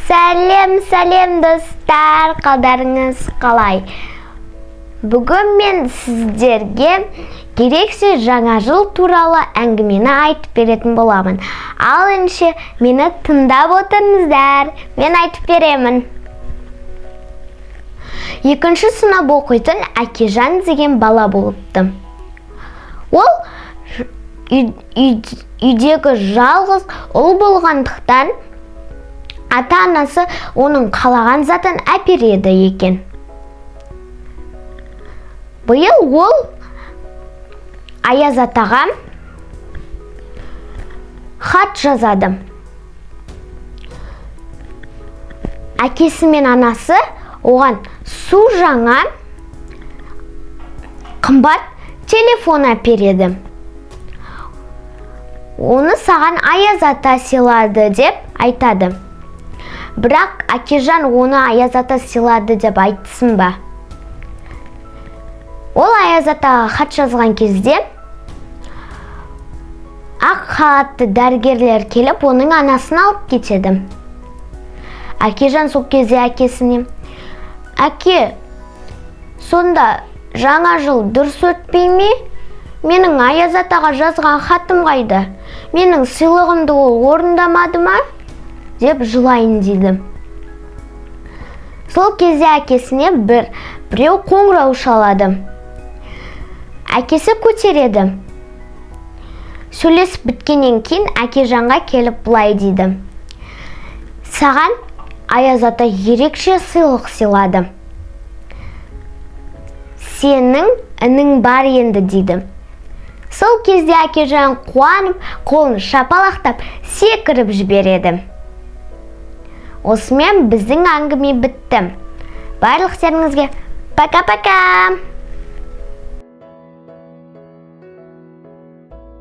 Сәлем достар, қалдарыңыз қалай? Бүгін мен сіздерге керексіз жаңа жыл туралы әңгімені айтып беретін боламын. Ал ендеше мені тыңдап отырыңыздар, мен айтып беремін. 2-ші сынып оқитын Әкежан деген бала болыпты. Ол үйдегі жалғыз ұл болғандықтан ата-анасы оның қалаған затын әпереді екен. Биыл ол Аяз атаға хат жазады. Әкесі мен анасы оған су жаңа қымбат телефон әпереді. Оны саған Аяз ата сыйлады деп айтады. Бірақ Әкежан оны Аяз ата сыйлады деп айтсын ба? Ол Аяз атаға хат жазған кезде ақ халатты дәрігерлер келіп, оның анасын алып кетеді. Әкежан сол кезде әкесіне: «Әке, сонда жаңа жыл дұрыс өтпей ме? Менің Аяз атаға жазған хатым қайда? Менің сыйлығымды ол орындамады ма?» деп жылайын дейді. Сол кезде әкесіне біреу қоңырау шалады. Әкесі көтереді. Сөйлесіп біткеннен кейін Әкежанға келіп былай дейді: «Саған Аяз ата ерекше сыйлық сыйлады. Сенің інің бар енді» дейді. Сол кезде Әкежан қуанып, қолын шапалақтап, секіріп жібереді. Осымен біздің әңгіме бітті. Барлықтарыңызға пока-пока!